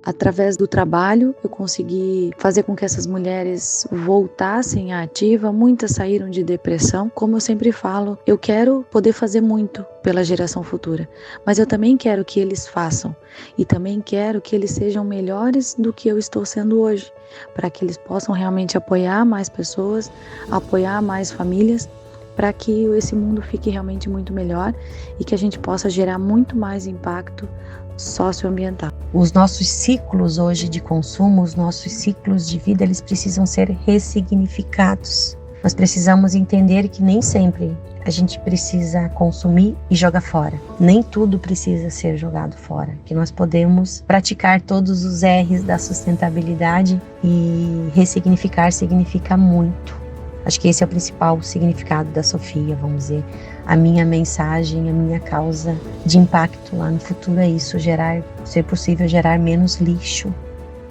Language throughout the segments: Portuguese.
Através do trabalho, eu consegui fazer com que essas mulheres voltassem à ativa. Muitas saíram de depressão. Como eu sempre falo, eu quero poder fazer muito pela geração futura, mas eu também quero que eles façam e também quero que eles sejam melhores do que eu estou sendo hoje, para que eles possam realmente apoiar mais pessoas, apoiar mais famílias, para que esse mundo fique realmente muito melhor e que a gente possa gerar muito mais impacto socioambiental. Os nossos ciclos hoje de consumo, os nossos ciclos de vida, eles precisam ser ressignificados. Nós precisamos entender que nem sempre a gente precisa consumir e jogar fora. Nem tudo precisa ser jogado fora. Que nós podemos praticar todos os R's da sustentabilidade e ressignificar significa muito. Acho que esse é o principal significado da Sofia, vamos dizer. A minha mensagem, a minha causa de impacto lá no futuro é isso, ser possível, gerar menos lixo.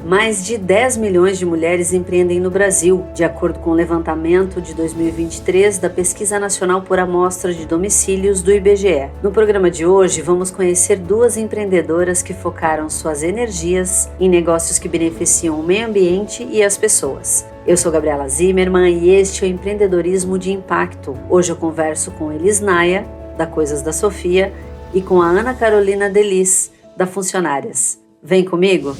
Mais de 10 milhões de mulheres empreendem no Brasil, de acordo com o levantamento de 2023 da Pesquisa Nacional por Amostra de Domicílios do IBGE. No programa de hoje, vamos conhecer duas empreendedoras que focaram suas energias em negócios que beneficiam o meio ambiente e as pessoas. Eu sou Gabriela Zimmermann e este é o Empreendedorismo de Impacto. Hoje eu converso com Elis Naia, da Coisas da Sofia, e com a Ana Carolina Delis, da Funcionárias. Vem comigo?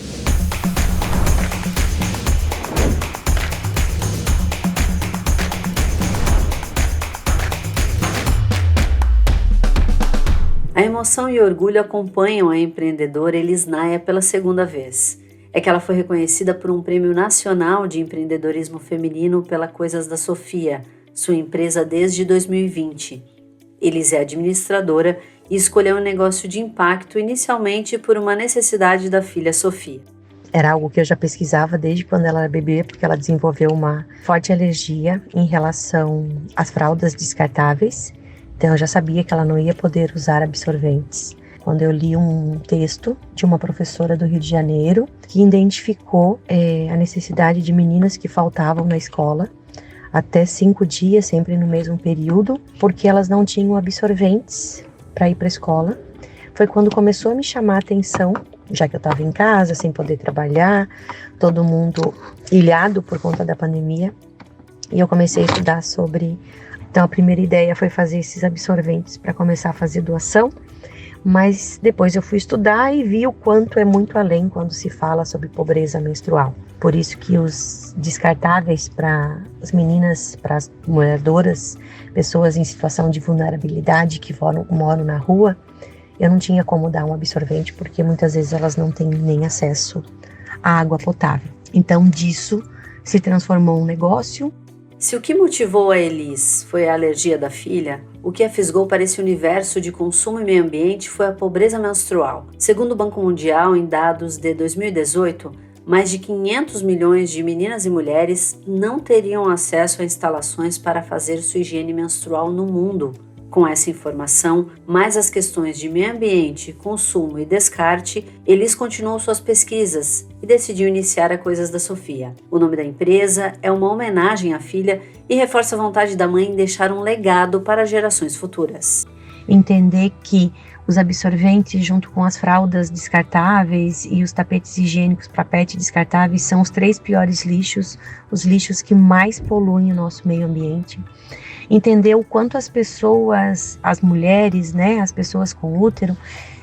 A emoção e o orgulho acompanham a empreendedora Elis Naia pela segunda vez. É que ela foi reconhecida por um prêmio nacional de empreendedorismo feminino pela Coisas da Sofia, sua empresa desde 2020. Elis é administradora e escolheu um negócio de impacto inicialmente por uma necessidade da filha Sofia. Era algo que eu já pesquisava desde quando ela era bebê, porque ela desenvolveu uma forte alergia em relação às fraldas descartáveis. Então eu já sabia que ela não ia poder usar absorventes. Quando eu li um texto de uma professora do Rio de Janeiro que identificou a necessidade de meninas que faltavam na escola até 5 dias, sempre no mesmo período, porque elas não tinham absorventes para ir para a escola. Foi quando começou a me chamar a atenção, já que eu estava em casa, sem poder trabalhar, todo mundo ilhado por conta da pandemia, e eu comecei a estudar sobre. Então a primeira ideia foi fazer esses absorventes para começar a fazer doação, mas depois eu fui estudar e vi o quanto é muito além quando se fala sobre pobreza menstrual. Por isso que os descartáveis para as meninas, para as moradoras, pessoas em situação de vulnerabilidade que moram na rua, eu não tinha como dar um absorvente porque muitas vezes elas não têm nem acesso à água potável. Então disso se transformou um negócio. Se o que motivou a Elis foi a alergia da filha, o que a fisgou para esse universo de consumo e meio ambiente foi a pobreza menstrual. Segundo o Banco Mundial, em dados de 2018, mais de 500 milhões de meninas e mulheres não teriam acesso a instalações para fazer sua higiene menstrual no mundo. Com essa informação, mais as questões de meio ambiente, consumo e descarte, Elis continuou suas pesquisas e decidiu iniciar a Coisas da Sofia. O nome da empresa é uma homenagem à filha e reforça a vontade da mãe em deixar um legado para gerações futuras. Entender que os absorventes junto com as fraldas descartáveis e os tapetes higiênicos para pet descartáveis são os 3 piores lixos, os lixos que mais poluem o nosso meio ambiente. Entender o quanto as pessoas, as mulheres, as pessoas com útero,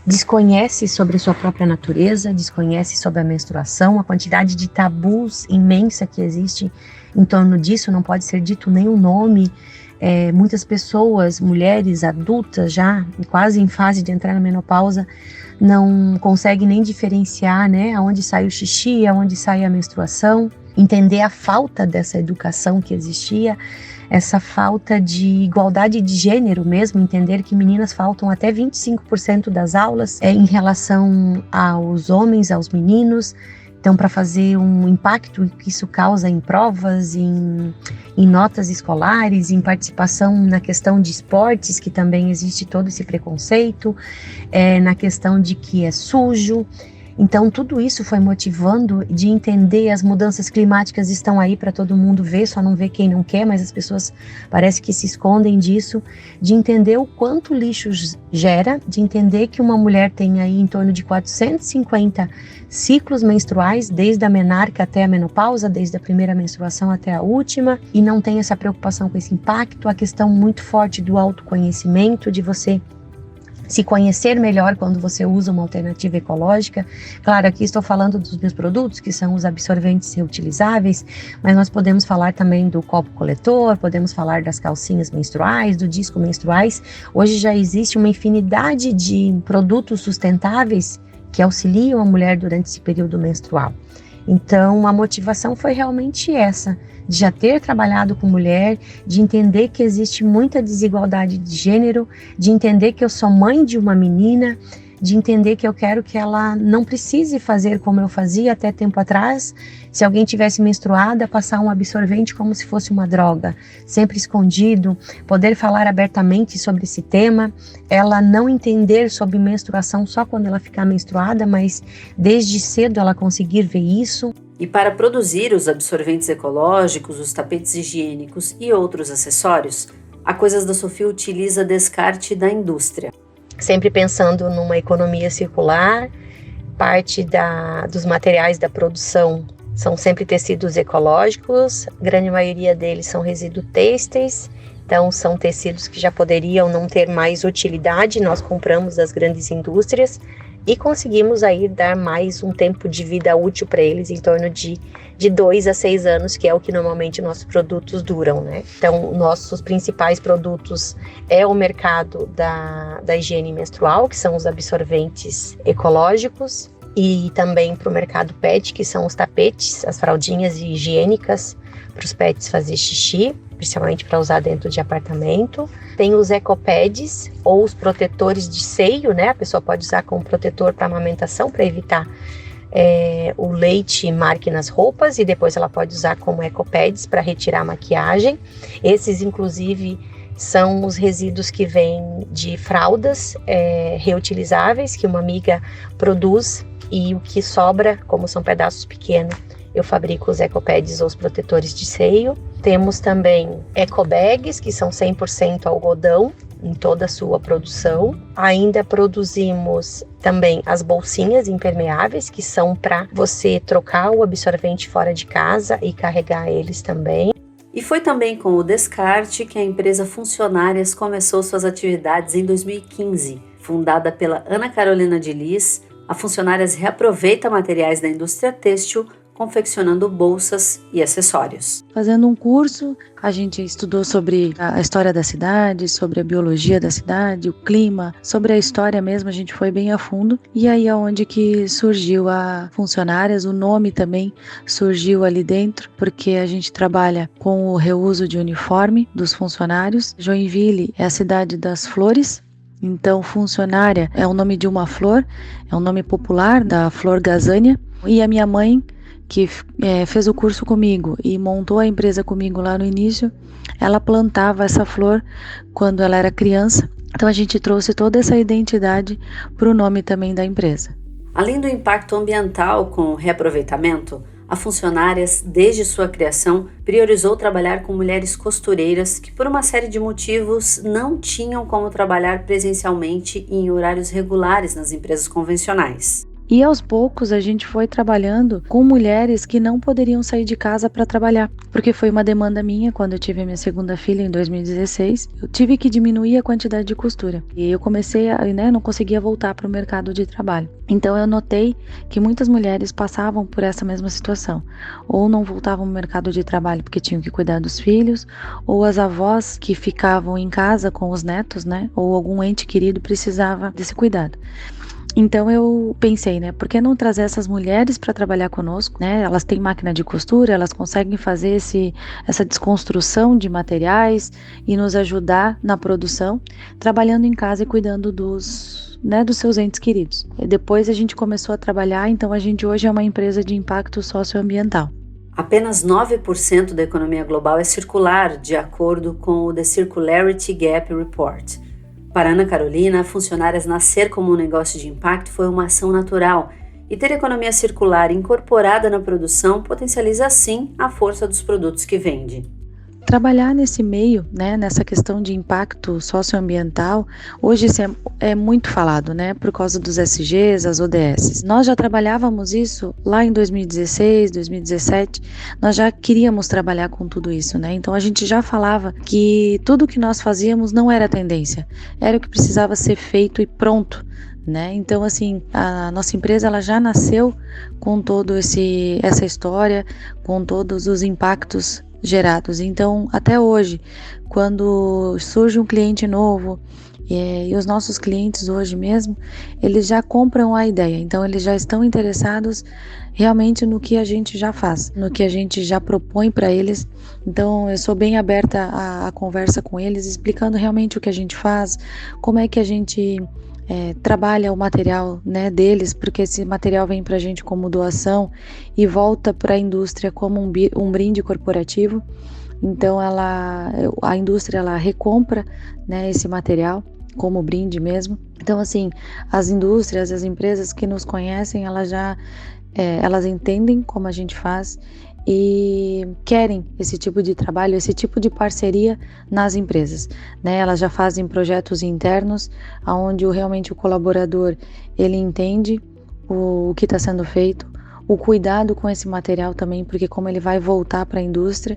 desconhecem sobre a sua própria natureza, desconhecem sobre a menstruação, a quantidade de tabus imensa que existe em torno disso, não pode ser dito nenhum nome. Muitas pessoas, mulheres adultas já, quase em fase de entrar na menopausa, não conseguem nem diferenciar, aonde sai o xixi, aonde sai a menstruação. Entender a falta dessa educação que existia, essa falta de igualdade de gênero mesmo, entender que meninas faltam até 25% das aulas em relação aos homens, aos meninos. Então, para fazer um impacto que isso causa em provas, em notas escolares, em participação na questão de esportes, que também existe todo esse preconceito, na questão de que é sujo. Então, tudo isso foi motivando de entender as mudanças climáticas estão aí para todo mundo ver, só não vê quem não quer, mas as pessoas parece que se escondem disso, de entender o quanto lixo gera, de entender que uma mulher tem aí em torno de 450 ciclos menstruais, desde a menarca até a menopausa, desde a primeira menstruação até a última, e não tem essa preocupação com esse impacto, a questão muito forte do autoconhecimento, de você se conhecer melhor quando você usa uma alternativa ecológica. Claro, aqui estou falando dos meus produtos, que são os absorventes reutilizáveis, mas nós podemos falar também do copo coletor, podemos falar das calcinhas menstruais, do disco menstruais. Hoje já existe uma infinidade de produtos sustentáveis que auxiliam a mulher durante esse período menstrual. Então, a motivação foi realmente essa, de já ter trabalhado com mulher, de entender que existe muita desigualdade de gênero, de entender que eu sou mãe de uma menina, de entender que eu quero que ela não precise fazer como eu fazia até tempo atrás, se alguém tivesse menstruada, passar um absorvente como se fosse uma droga, sempre escondido, poder falar abertamente sobre esse tema, ela não entender sobre menstruação só quando ela ficar menstruada, mas desde cedo ela conseguir ver isso. E para produzir os absorventes ecológicos, os tapetes higiênicos e outros acessórios, a Coisas da Sofia utiliza descarte da indústria. Sempre pensando numa economia circular, parte dos materiais da produção são sempre tecidos ecológicos, a grande maioria deles são resíduos têxteis, então são tecidos que já poderiam não ter mais utilidade, nós compramos das grandes indústrias e conseguimos aí dar mais um tempo de vida útil para eles, em torno de 2 a 6 anos, que é o que normalmente nossos produtos duram, né? Então, nossos principais produtos é o mercado da higiene menstrual, que são os absorventes ecológicos, e também para o mercado pet, que são os tapetes, as fraldinhas higiênicas para os pets fazer xixi, principalmente para usar dentro de apartamento. Tem os ecopads ou os protetores de seio, né? A pessoa pode usar como protetor para amamentação, para evitar o leite marque nas roupas, e depois ela pode usar como ecopads para retirar a maquiagem. Esses, inclusive, são os resíduos que vêm de fraldas reutilizáveis, que uma amiga produz, e o que sobra, como são pedaços pequenos, eu fabrico os ecopads ou os protetores de seio. Temos também ecobags, que são 100% algodão em toda a sua produção. Ainda produzimos também as bolsinhas impermeáveis, que são para você trocar o absorvente fora de casa e carregar eles também. E foi também com o descarte que a empresa Funcionárias começou suas atividades em 2015. Fundada pela Ana Carolina de Lis, a Funcionárias reaproveita materiais da indústria têxtil, confeccionando bolsas e acessórios. Fazendo um curso, a gente estudou sobre a história da cidade, sobre a biologia da cidade, o clima, sobre a história mesmo, a gente foi bem a fundo. E aí é onde que surgiu a Funcionárias, o nome também surgiu ali dentro, porque a gente trabalha com o reuso de uniforme dos funcionários. Joinville é a cidade das flores, então funcionária é o nome de uma flor, é um nome popular da flor gazânia. E a minha mãe, que fez o curso comigo e montou a empresa comigo lá no início, ela plantava essa flor quando ela era criança. Então a gente trouxe toda essa identidade para o nome também da empresa. Além do impacto ambiental com o reaproveitamento, a Funcionárias, desde sua criação, priorizou trabalhar com mulheres costureiras que, por uma série de motivos, não tinham como trabalhar presencialmente e em horários regulares nas empresas convencionais. E aos poucos a gente foi trabalhando com mulheres que não poderiam sair de casa para trabalhar, porque foi uma demanda minha quando eu tive a minha segunda filha em 2016. Eu tive que diminuir a quantidade de costura e eu comecei não conseguia voltar para o mercado de trabalho. Então eu notei que muitas mulheres passavam por essa mesma situação, ou não voltavam ao mercado de trabalho porque tinham que cuidar dos filhos, ou as avós que ficavam em casa com os netos, ou algum ente querido precisava desse cuidado. Então eu pensei, por que não trazer essas mulheres para trabalhar conosco, Elas têm máquina de costura, elas conseguem fazer essa desconstrução de materiais e nos ajudar na produção, trabalhando em casa e cuidando dos seus entes queridos. E depois a gente começou a trabalhar, então a gente hoje é uma empresa de impacto socioambiental. Apenas 9% da economia global é circular, de acordo com o The Circularity Gap Report. Para Ana Carolina, Funcionárias nascer como um negócio de impacto foi uma ação natural E ter economia circular incorporada na produção potencializa sim a força dos produtos que vende. Trabalhar nesse meio, né, nessa questão de impacto socioambiental, hoje isso é muito falado, né, por causa dos SGs, as ODS. Nós já trabalhávamos isso lá em 2016, 2017, nós já queríamos trabalhar com tudo isso, né, então a gente já falava que tudo que nós fazíamos não era tendência, era o que precisava ser feito e pronto. Né? Então, assim, a nossa empresa ela já nasceu com todo essa história, com todos os impactos gerados. Então, até hoje, quando surge um cliente novo, e os nossos clientes hoje mesmo, eles já compram a ideia. Então, eles já estão interessados realmente no que a gente já faz, no que a gente já propõe para eles. Então, eu sou bem aberta à conversa com eles, explicando realmente o que a gente faz, como é que a gente trabalha o material, né, deles, porque esse material vem para a gente como doação e volta para a indústria como um brinde corporativo. Então a indústria ela recompra, né, esse material como brinde mesmo. Então assim, as indústrias, as empresas que nos conhecem, elas entendem como a gente faz e querem esse tipo de trabalho, esse tipo de parceria nas empresas, né? Elas já fazem projetos internos, onde realmente o colaborador ele entende o que está sendo feito, o cuidado com esse material também, porque como ele vai voltar para a indústria,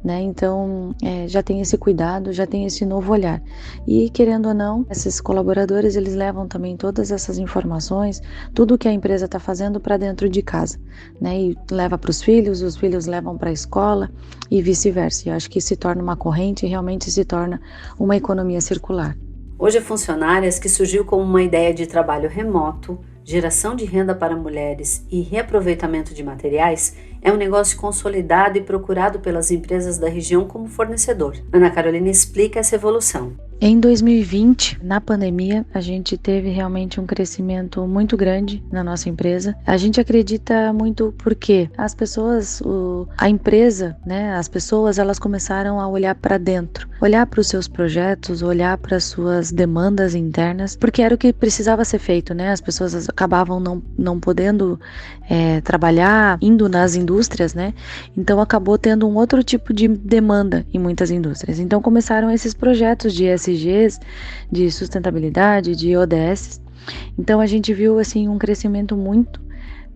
né? Então já tem esse cuidado, já tem esse novo olhar. E querendo ou não, esses colaboradores eles levam também todas essas informações, tudo que a empresa está fazendo para dentro de casa, né? E leva para os filhos levam para a escola e vice-versa. Eu acho que se torna uma corrente e realmente se torna uma economia circular. Hoje a Funcionárias, que surgiu como uma ideia de trabalho remoto, geração de renda para mulheres e reaproveitamento de materiais, é um negócio consolidado e procurado pelas empresas da região como fornecedor. Ana Carolina explica essa evolução. Em 2020, na pandemia, a gente teve realmente um crescimento muito grande na nossa empresa. A gente acredita muito porque as pessoas, a empresa, né, as pessoas, elas começaram a olhar para dentro, olhar para os seus projetos, olhar para as suas demandas internas, porque era o que precisava ser feito, né? As pessoas acabavam não podendo trabalhar, indo nas indústrias, né? Então acabou tendo um outro tipo de demanda em muitas indústrias. Então começaram esses projetos de ESGs, de sustentabilidade, de ODS. Então a gente viu assim um crescimento muito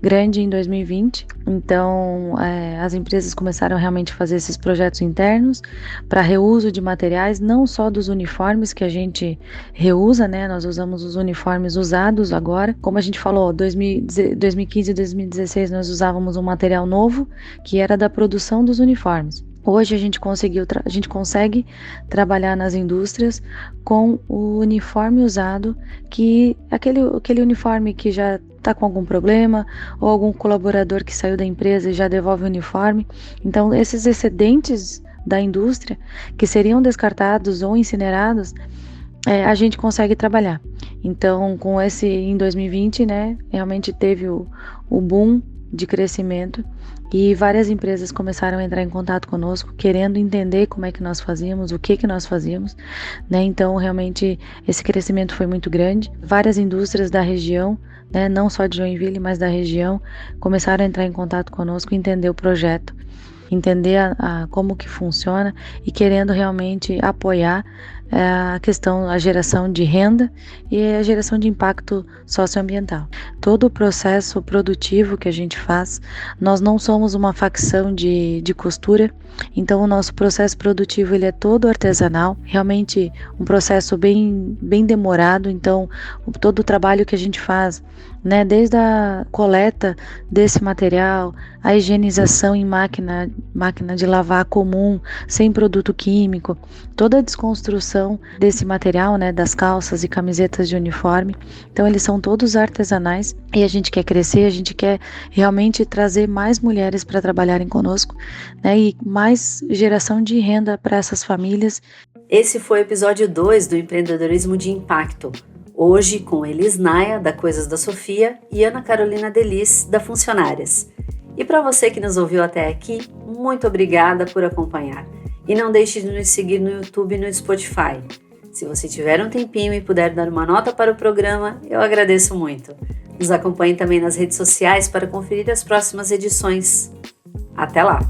grande em 2020. Então as empresas começaram realmente a fazer esses projetos internos para reuso de materiais, não só dos uniformes que a gente reusa, né? Nós usamos os uniformes usados agora. Como a gente falou, 2015 e 2016 nós usávamos um material novo que era da produção dos uniformes. Hoje a gente consegue trabalhar nas indústrias com o uniforme usado, que aquele uniforme que já está com algum problema, ou algum colaborador que saiu da empresa e já devolve o uniforme. Então esses excedentes da indústria que seriam descartados ou incinerados, a gente consegue trabalhar. Então com esse em 2020, né, realmente teve o boom de crescimento e várias empresas começaram a entrar em contato conosco, querendo entender como é que nós fazíamos, o que nós fazíamos, né? Então realmente esse crescimento foi muito grande. Várias indústrias da região, né, não só de Joinville, mas da região, começaram a entrar em contato conosco, entender o projeto, entender como que funciona e querendo realmente apoiar a geração de renda e a geração de impacto socioambiental. Todo o processo produtivo que a gente faz, nós não somos uma facção de costura, então o nosso processo produtivo ele é todo artesanal, realmente um processo bem demorado. Então todo o trabalho que a gente faz, né, desde a coleta desse material, a higienização em máquina de lavar comum, sem produto químico, toda a desconstrução desse material, né, das calças e camisetas de uniforme. Então eles são todos artesanais e a gente quer crescer, a gente quer realmente trazer mais mulheres para trabalharem conosco, né, e mais geração de renda para essas famílias. Esse foi o episódio 2 do Empreendedorismo de Impacto. Hoje com Elis Naia, da Coisas da Sofia, e Ana Carolina Delis, da Funcionárias. E para você que nos ouviu até aqui, muito obrigada por acompanhar. E não deixe de nos seguir no YouTube e no Spotify. Se você tiver um tempinho e puder dar uma nota para o programa, eu agradeço muito. Nos acompanhe também nas redes sociais para conferir as próximas edições. Até lá!